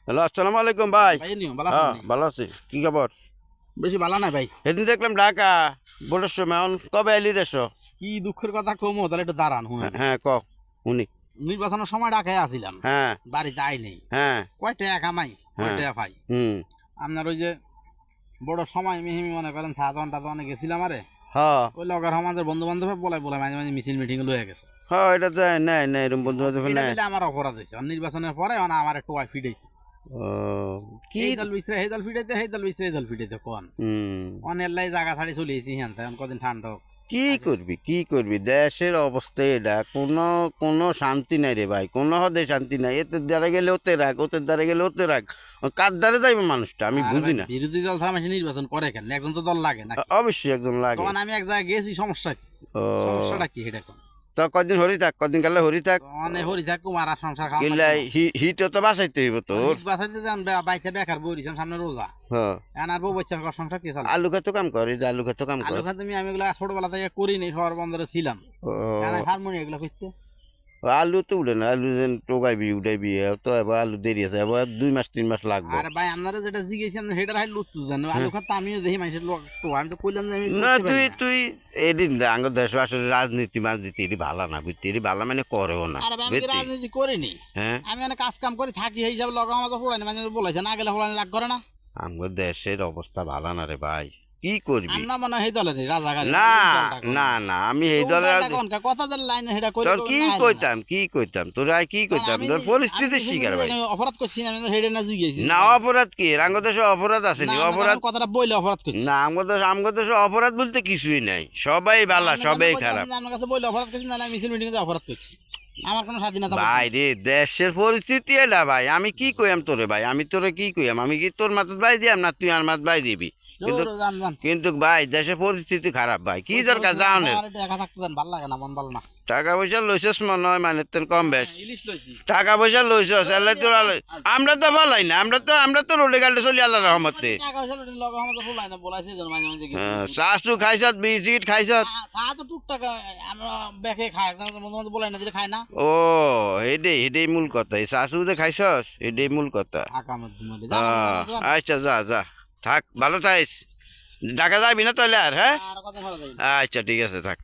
Hello, আসসালামু আলাইকুম ভাই। হ্যাঁ, ভালো আছি। কি খবর? বেশি ভালো নাই ভাই। সেদিন দেখলাম ঢাকা বোর্ডের সময় কবে এলি দেশ? কি দুঃখের কথা কমো, তাহলে একটু দাঁড়ান শুনেন। হ্যাঁ ক উনি। নির্বাচনের সময় ঢাকায় আসিলাম, হ্যাঁ বাড়িতে আই নেই। হ্যাঁ কয় টাকা কামাই, কয় হ্যাঁ। টাকা পাই। আপনার ওই যে বড় সময় মিহিমি মনে করেন সাধারণ টাধারণে গেছিলাম। আরে হ্যাঁ ওই লগের আমাদের বন্ধু বান্ধব বলাই বলাই মাঝে মাঝে মিছিল মিটিং লয়ে গেছে। হ্যাঁ, এটা তো নাই নাই এরকম বন্ধু বান্ধব এটা নাই। দিলে আমার অপরাধ হয়েছে। নির্বাচনের পরে আমার একটু ওয়াই ফিডাইছে। ও কি এই দল বিচরে এই দল ফিডাইতে, এই দল বিচরে এই দল ফিডাইতে। কোন অনেক লাই জায়গা ছাড়ি চলে এসেছি হ্যাঁ, কদিন ঠান্ডা হোক। কি করবি দেশের অবস্থা এটা, কোনো শান্তি নাই রে ভাই, কোনো হদে শান্তি নাই। এতে দ্বারা গেলে ওতে রাখ, ওতে দ্বারা গেলে ওতে রাখ, কার দ্বারে যাইবে মানুষটা আমি বুঝি না। বিরোধী দল ছাড়া মানুষ নির্বাচন করে কেন? একজন তো দল লাগে না। অবশ্যই একজন লাগে। তখন আমি এক জায়গায় গেছি, সমস্যা কি? সমস্যাটা কি সেটা কোন? তো কদিন হরি থাক, কদিন কালে হরি থাক। অনেক হরি থাক কুমার আর সংসার খাওয়া হিট তো বাঁচাইতে হইব তোর। বাসাইতে যান বাইকে বেকার বই দিছেন সামনে রোজা। হ্যাঁ, আর বউ বাচ্চা সংসার কি চলে? আলু খাতো কাম কর, এই যে আলু খাতো কাম কর। আলু খাতে আমি এগুলো ছোটবেলা থেকে করিনি, শহর বন্দরে ছিলাম। হারমোনি এগুলো খুঁজতে আলু তো উঠে না, আলু যেন টোকাইবি উঠাইবি তো এবার আলু দেরি আছে, এবার 2 মাস 3 মাস লাগবে। আর ভাই আপনারা যেটা জিজ্ঞেসেন সেটা হাই লুচ্ছু জানো। আলু খাতে আমিও দেখি মানুষের লোক তো আমি তো কইলাম যে আমি না তুই এদিন আঙ্গ দেশ আসলে রাজনীতি মাজনীতি এটি ভালো না বুঝতে, এটি ভালো মানে করেও না। আরে আমি রাজনীতি করিনি, হ্যাঁ আমি অনেক কাজ কাম করে থাকি, এই হিসাবে লগা আমাদের পড়াইনি। মানে বলেছে না গেলে পড়ানি রাগ করে না। আঙ্গ দেশের অবস্থা ভালো না রে ভাই, কি করবি? আমরা মনে হয় এই দলের রাজাকার। না না না, আমি এই দলের কথা লাইনে সেটা কই। তোর কি কইতাম তোরা কি কইতাম, তোর পরিস্থিতির শিকার ভাই। অপরাধ করছি না, আমি সেটা না জিজ্ঞেসি। না অপরাধ কি? আঙ্গ দেশে অপরাধ আছে নি? অপরাধ কথাটা বইলে অপরাধ করছি না, আমগো দেশে অপরাধ বলতে কিছুই নাই, সবাই ভালো সবাই খারাপ। আমার কাছে বইলে অপরাধ করছি না, মিছিল মিটিং এ অপরাধ করছি। আমার কোনো স্বাধীনতা ভাই রে, দেশের পরিস্থিতি এটা ভাই। আমি কি কইয়াম তোরে ভাই, আমি তোরে কি কইয়াম? আমি কি তোর মাথাত বাই দিয়াম না তুই আমার মাথাত বাই দিবি? কিন্তু ভাই দেশের পরিস্থিতি খারাপ ভাই, কি দরকার যাও না। ভালো লাগে না, মন ভালো না। টাকা পয়সা লইছস মনে হয়, মানে তোর কম বেশ টাকা পয়সা লইছস। আমরা তো ভালাই না, আমরা তো রোডে গাড়ি চলি আল্লাহ রহমতে। চাষু খাইছত, বিস্কিট খাইছত। ও হেডেই মূল কথা, চাষু যে খাইছস এটাই মূল কথা। আচ্ছা যা যা থাক, ভালো থাইস। ঢাকা যাবি না তাহলে আর? হ্যাঁ আচ্ছা ঠিক আছে থাক।